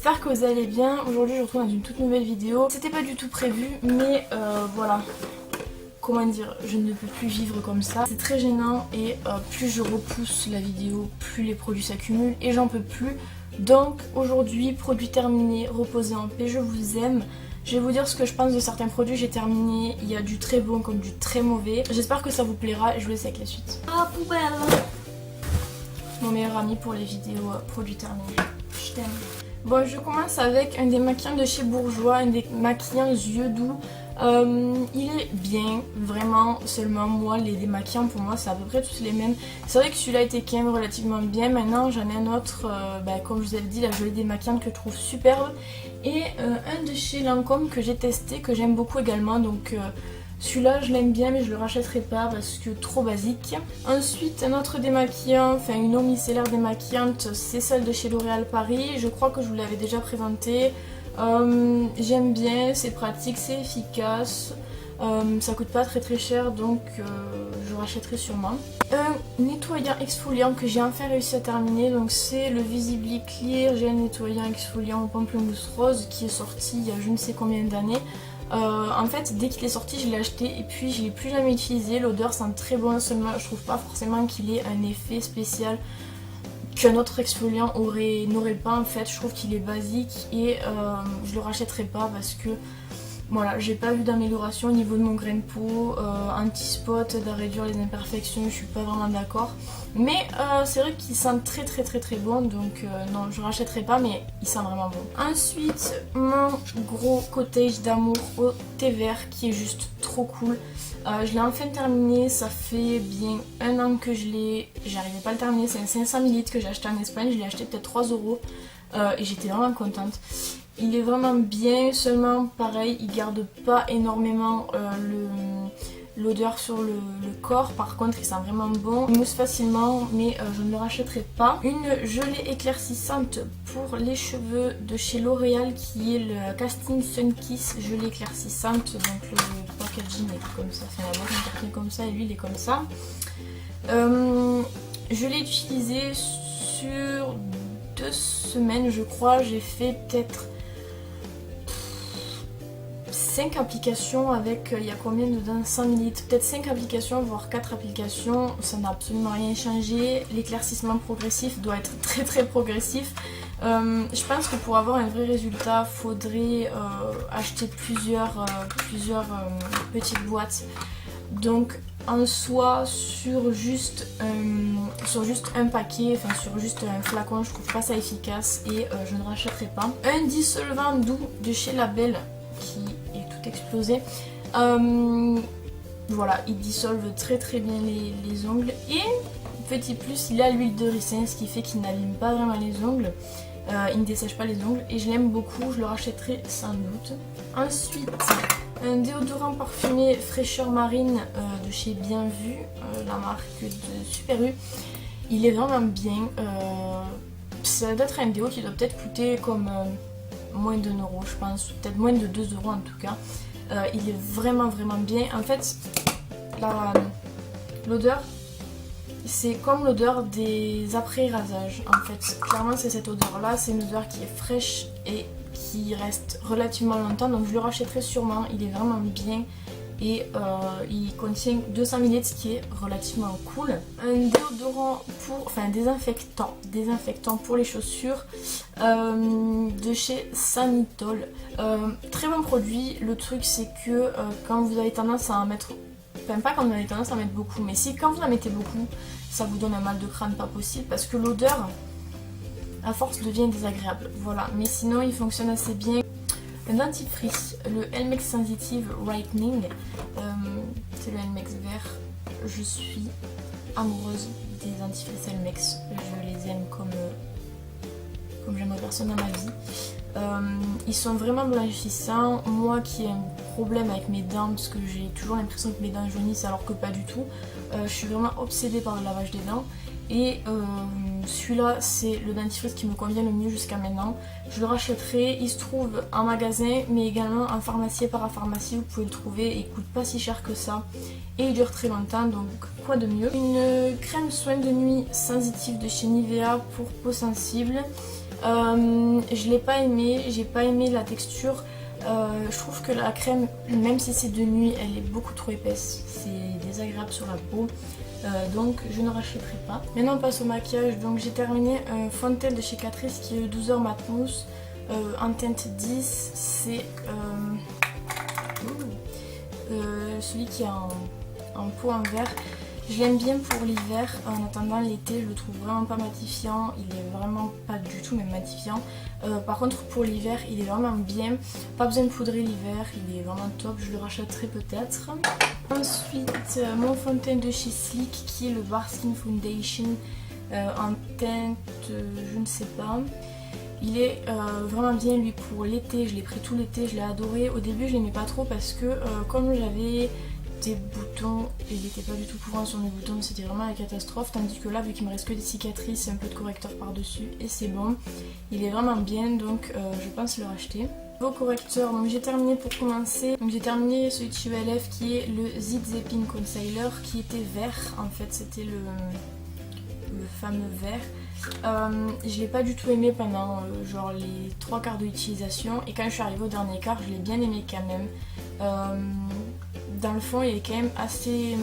j'espère que vous allez bien. Aujourd'hui je vous retrouve dans une toute nouvelle vidéo. C'était pas du tout prévu mais voilà. Comment dire, je ne peux plus vivre comme ça. C'est très gênant et plus je repousse la vidéo, plus les produits s'accumulent et j'en peux plus. Donc aujourd'hui, produit terminé, reposez en paix, je vous aime. Je vais vous dire ce que je pense de certains produits, j'ai terminé. Il y a du très bon comme du très mauvais. J'espère que ça vous plaira et je vous laisse avec la suite. Ah, poubelle! Mon meilleur ami pour les vidéos produits terminés. Je t'aime. Bon, je commence avec un démaquillant de chez Bourjois, un démaquillant yeux doux. Il est bien, vraiment, seulement moi, les démaquillants pour moi c'est à peu près tous les mêmes. C'est vrai que celui-là était quand même relativement bien, maintenant j'en ai un autre, comme je vous avais dit, la jolie démaquillante que je trouve superbe. Et un de chez Lancôme que j'ai testé, que j'aime beaucoup également, donc celui-là je l'aime bien mais je le rachèterai pas parce que trop basique. Ensuite un autre démaquillant, enfin une eau micellaire démaquillante, c'est celle de chez L'Oréal Paris, je crois que je vous l'avais déjà présenté. J'aime bien, c'est pratique, c'est efficace, ça coûte pas très cher donc je rachèterai sûrement. Un nettoyant exfoliant que j'ai enfin réussi à terminer, donc c'est le Visibly Clear Gel Nettoyant Exfoliant au pamplemousse rose qui est sorti il y a je ne sais combien d'années. En fait dès qu'il est sorti je l'ai acheté et puis je l'ai plus jamais utilisé, l'odeur sent très bon seulement je trouve pas forcément qu'il ait un effet spécial qu'un autre exfoliant n'aurait pas en fait. Je trouve qu'il est basique et je le rachèterai pas parce que voilà, j'ai pas vu d'amélioration au niveau de mon grain de peau, anti-spot, de réduire les imperfections, je suis pas vraiment d'accord. Mais c'est vrai qu'il sent très bon donc non je rachèterai pas mais il sent vraiment bon. Ensuite mon gros cottage d'amour au thé vert qui est juste trop cool. Je l'ai enfin terminé, ça fait bien un an que j'arrivais pas à le terminer, c'est un 500 ml que j'ai acheté en Espagne, je l'ai acheté peut-être 3 € et j'étais vraiment contente. Il est vraiment bien, seulement pareil, il garde pas énormément l'odeur sur le corps, par contre il sent vraiment bon, il mousse facilement mais je ne le rachèterai pas. Une gelée éclaircissante pour les cheveux de chez L'Oréal qui est le Casting Sun Kiss gelée éclaircissante, donc le packaging est comme ça, enfin la boîte est cartonnée comme ça et lui il est comme ça. Je l'ai utilisé sur 2 semaines je crois, j'ai fait peut-être 5 applications avec, il y a combien dedans, 100 ml, peut-être 5 applications voire 4 applications, ça n'a absolument rien changé. L'éclaircissement progressif doit être très progressif. Je pense que pour avoir un vrai résultat faudrait acheter plusieurs petites boîtes. Donc en soi sur juste un paquet, enfin sur juste un flacon, je trouve pas ça efficace et je ne rachèterai pas. Un dissolvant doux de chez Label qui est tout explosé. Voilà, il dissolve très bien les ongles et petit plus il a l'huile de ricin, ce qui fait qu'il n'abîme pas vraiment les ongles. Il ne dessèche pas les ongles et je l'aime beaucoup, je le rachèterai sans doute. Ensuite un déodorant parfumé fraîcheur marine de chez Bienvu, la marque de Super U. Il est vraiment bien, ça doit être un déo qui doit peut-être coûter comme moins de 1 € je pense, peut-être moins de 2 € en tout cas. Il est vraiment bien. En fait l'odeur c'est comme l'odeur des après-rasages en fait. Clairement c'est cette odeur là, c'est une odeur qui est fraîche et qui reste relativement longtemps donc je le rachèterai sûrement. Il est vraiment bien et il contient 200 ml ce qui est relativement cool. Un déodorant un désinfectant pour les chaussures de chez Sanitol. Très bon produit, le truc c'est que quand vous avez tendance à en mettre, enfin pas quand vous avez tendance à en mettre beaucoup, mais si quand vous en mettez beaucoup ça vous donne un mal de crâne pas possible parce que l'odeur à force devient désagréable, voilà, mais sinon il fonctionne assez bien. Un dentifrice, le Elmex Sensitive Whitening, c'est le Elmex vert. Je suis amoureuse des dentifrices Elmex, je les aime comme j'aimerais personne dans ma vie. Ils sont vraiment blanchissants. Moi qui ai un problème avec mes dents parce que j'ai toujours l'impression que mes dents jaunissent alors que pas du tout, je suis vraiment obsédée par le lavage des dents. Et celui-là c'est le dentifrice qui me convient le mieux jusqu'à maintenant. Je le rachèterai, il se trouve en magasin mais également en pharmacie et parapharmacie, vous pouvez le trouver et il coûte pas si cher que ça. Et il dure très longtemps donc quoi de mieux. Une crème soin de nuit sensitive de chez Nivea pour peau sensible. Je l'ai pas aimé, j'ai pas aimé la texture. Je trouve que la crème, même si c'est de nuit, elle est beaucoup trop épaisse. C'est désagréable sur la peau. Donc je ne rachèterai pas. Maintenant on passe au maquillage. Donc j'ai terminé un fond de teint de chez Catrice qui est le 12 heures mat mousse en teinte 10. C'est celui qui est en pot en verre. Je l'aime bien pour l'hiver. En attendant l'été, je le trouve vraiment pas matifiant. Il est vraiment pas du tout même matifiant. Par contre pour l'hiver, il est vraiment bien. Pas besoin de poudrer l'hiver, il est vraiment top. Je le rachèterai peut-être. Ensuite, mon fond de teint de chez Sleek qui est le Bare Skin Foundation en teinte je ne sais pas. Il est vraiment bien lui pour l'été. Je l'ai pris tout l'été, je l'ai adoré. Au début je l'aimais pas trop parce que comme j'avais des boutons, il n'était pas du tout couvrant sur mes boutons, c'était vraiment la catastrophe. Tandis que là, vu qu'il me reste que des cicatrices et un peu de correcteur par dessus, et c'est bon, il est vraiment bien, donc je pense le racheter. Vos correcteurs, donc j'ai terminé pour commencer. Donc j'ai terminé celui de chez ELF qui est le Zit Zapping Concealer qui était vert. En fait, c'était le fameux vert. Je l'ai pas du tout aimé pendant genre les 3 quarts de l'utilisation, et quand je suis arrivée au dernier quart, je l'ai bien aimé quand même. Dans le fond, il est quand même assez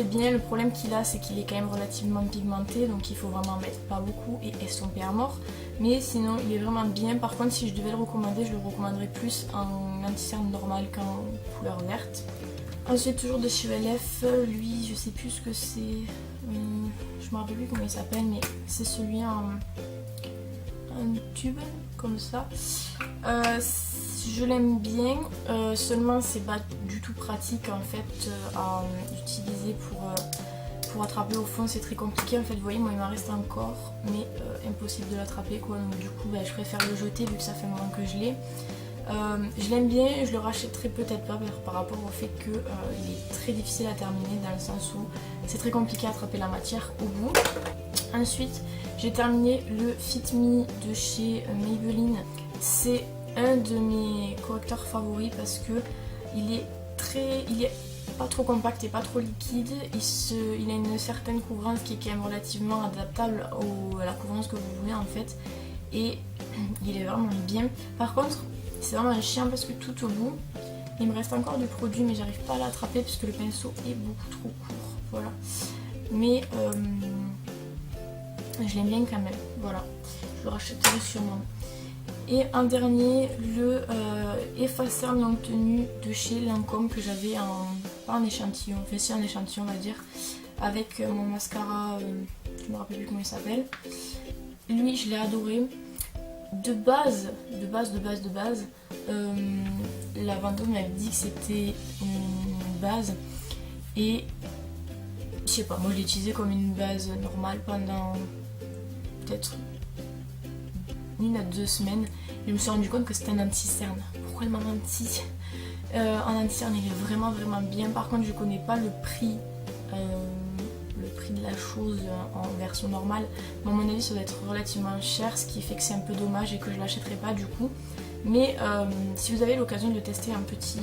bien. Le problème qu'il a, c'est qu'il est quand même relativement pigmenté, donc il faut vraiment en mettre pas beaucoup et estomper à mort. Mais sinon, il est vraiment bien. Par contre, si je devais le recommander, je le recommanderais plus en anti-cerne normal qu'en couleur verte. Ensuite, toujours de chez ELF, lui, je sais plus ce que c'est. Je me rappelle plus comment il s'appelle, mais c'est celui en tube, comme ça. Je l'aime bien, seulement c'est pas du tout pratique en fait à utiliser pour attraper au fond, c'est très compliqué en fait. Vous voyez, moi il m'en reste encore, mais impossible de l'attraper quoi. Donc du coup je préfère le jeter vu que ça fait un moment que je l'ai. Je l'aime bien, je le rachèterai peut-être pas par rapport au fait qu'il est très difficile à terminer, dans le sens où c'est très compliqué à attraper la matière au bout. Ensuite j'ai terminé le Fit Me de chez Maybelline. C'est un de mes correcteurs favoris parce que il est pas trop compact et pas trop liquide. Il a une certaine couvrance qui est quand même relativement adaptable à la couvrance que vous voulez en fait, et il est vraiment bien. Par contre c'est vraiment un chien parce que tout au bout il me reste encore du produit, mais j'arrive pas à l'attraper puisque le pinceau est beaucoup trop court. Voilà, mais je l'aime bien quand même. Voilà, je le rachèterai sûrement. Et un dernier, le effaceur longue tenue de chez Lancôme que j'avais pas en échantillon, enfin si en échantillon on va dire, avec mon mascara, je me rappelle plus comment il s'appelle. Lui je l'ai adoré. De base, la vendeuse m'avait dit que c'était une base, et je sais pas, moi je l'ai utilisé comme une base normale pendant peut-être 1 à 2 semaines, et je me suis rendu compte que c'était un anti-cerne. Pourquoi elle m'a menti? En anti-cerne il est vraiment bien. Par contre je connais pas le prix de la chose en version normale, mais à mon avis ça doit être relativement cher, ce qui fait que c'est un peu dommage et que je l'achèterai pas du coup. Mais si vous avez l'occasion de le tester, un petit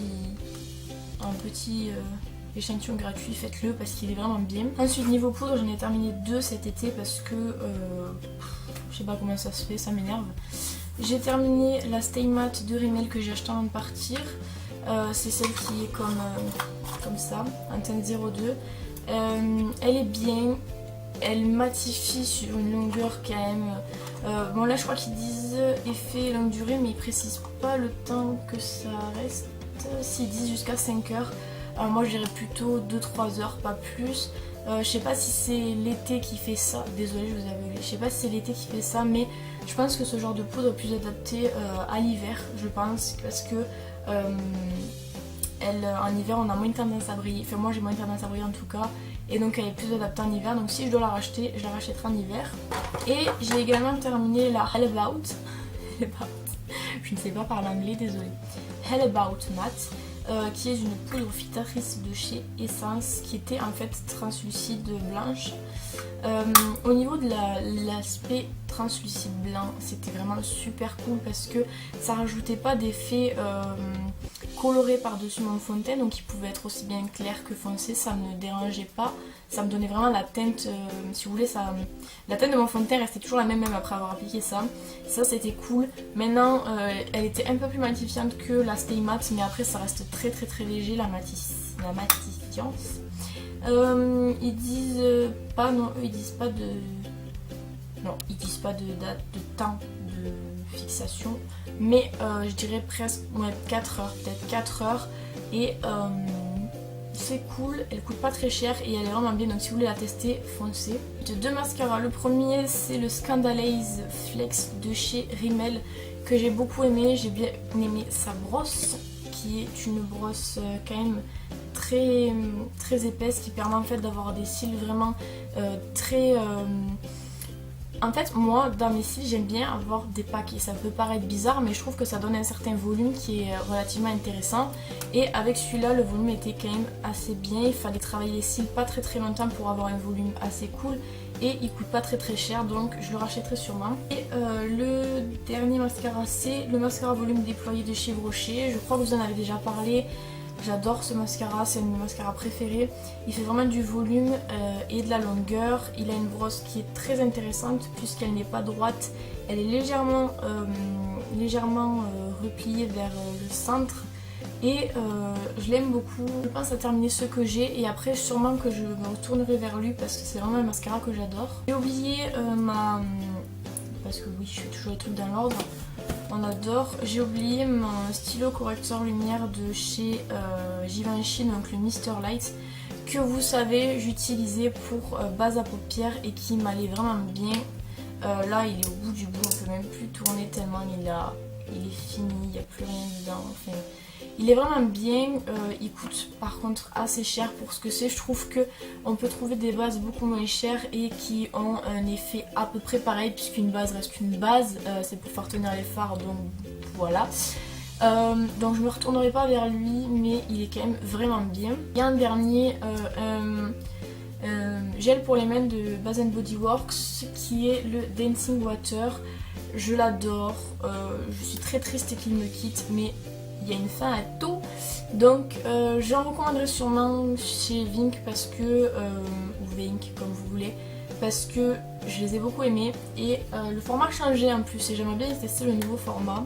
échantillon gratuit, faites-le parce qu'il est vraiment bien. Ensuite niveau poudre, j'en ai terminé 2 cet été parce que je sais pas comment ça se fait, ça m'énerve. J'ai terminé la Stay Matte de Rimmel que j'ai acheté avant de partir. C'est celle qui est comme ça, en teinte 02. Elle est bien, elle matifie sur une longueur quand même. Bon là je crois qu'ils disent effet longue durée, mais ils précisent pas le temps que ça reste. S'ils disent jusqu'à 5 heures. Moi je dirais plutôt 2-3 heures, pas plus. Je sais pas si c'est l'été qui fait ça, désolée je vous avais, je sais pas si c'est l'été qui fait ça, mais je pense que ce genre de poudre est plus adapté à l'hiver, je pense, parce que en hiver on a moins tendance à briller, enfin moi j'ai moins tendance à briller en tout cas, et donc elle est plus adaptée en hiver, donc si je dois la racheter, je la rachèterai en hiver. Et j'ai également terminé la Hell About, je ne sais pas parler anglais, désolée, Hell About Matte. Qui est une poudre filtratrice de chez Essence qui était en fait translucide blanche. Au niveau de l'aspect translucide blanc. C'était vraiment super cool parce que ça rajoutait pas d'effet coloré par-dessus mon fond de teint, donc il pouvait être aussi bien clair que foncé, ça me dérangeait pas. Ça me donnait vraiment la teinte, si vous voulez, la teinte de mon fond de teint restait toujours la même après avoir appliqué ça. Ça c'était cool. Maintenant elle était un peu plus matifiante que la Stay Matte, mais après ça reste très très très léger la matifiance. Ils disent pas, non, eux ils disent pas de... Non, ils disent pas de date, de temps de fixation, mais je dirais presque 4 heures, peut-être 4 heures, et c'est cool, elle coûte pas très cher et elle est vraiment bien, donc si vous voulez la tester, foncez. J'ai deux mascaras, le premier c'est le Scandalaze Flex de chez Rimmel, que j'ai beaucoup aimé, j'ai bien aimé sa brosse, qui est une brosse quand même très, très épaisse, qui permet en fait d'avoir des cils vraiment très... En fait, moi, dans mes cils, j'aime bien avoir des paquets. Ça peut paraître bizarre, mais je trouve que ça donne un certain volume qui est relativement intéressant. Et avec celui-là, le volume était quand même assez bien. Il fallait travailler les cils pas très très longtemps pour avoir un volume assez cool. Et il coûte pas très très cher, donc je le rachèterai sûrement. Et le dernier mascara, c'est le mascara volume déployé de chez Brochet. Je crois que vous en avez déjà parlé. J'adore ce mascara, c'est un de mes mascaras préférés. Il fait vraiment du volume et de la longueur. Il a une brosse qui est très intéressante puisqu'elle n'est pas droite. Elle est légèrement repliée vers le centre. Et je l'aime beaucoup. Je pense à terminer ce que j'ai et après sûrement que je me retournerai vers lui parce que c'est vraiment un mascara que j'adore. J'ai oublié parce que oui, je fais toujours les trucs dans l'ordre. On adore. J'ai oublié mon stylo correcteur lumière de chez Givenchy, donc le Mr Light, que vous savez j'utilisais pour base à paupières et qui m'allait vraiment bien. Là il est au bout du bout, on peut même plus tourner tellement il est fini, il n'y a plus rien dedans. Enfin, il est vraiment bien, il coûte par contre assez cher pour ce que c'est. Je trouve qu'on peut trouver des bases beaucoup moins chères et qui ont un effet à peu près pareil, puisqu'une base reste une base, c'est pour faire tenir les fards, donc voilà. Donc je me retournerai pas vers lui, mais il est quand même vraiment bien. Il y a un dernier, gel pour les mains de Bath & Body Works qui est le Dancing Water. Je l'adore, je suis très triste qu'il me quitte, mais il y a une fin à tout, donc j'en recommanderai sûrement chez Vink parce que, ou Vink comme vous voulez, parce que je les ai beaucoup aimés et le format a changé en plus et j'aimerais bien tester le nouveau format,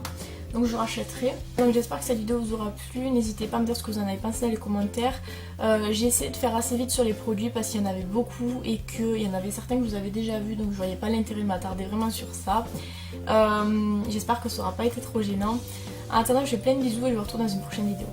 donc je rachèterai. Donc j'espère que cette vidéo vous aura plu, n'hésitez pas à me dire ce que vous en avez pensé dans les commentaires. J'ai essayé de faire assez vite sur les produits parce qu'il y en avait beaucoup et qu'il y en avait certains que vous avez déjà vus, donc je voyais pas l'intérêt de m'attarder vraiment sur ça. J'espère que ça n'aura pas été trop gênant. En attendant, je fais plein de bisous et je vous retrouve dans une prochaine vidéo.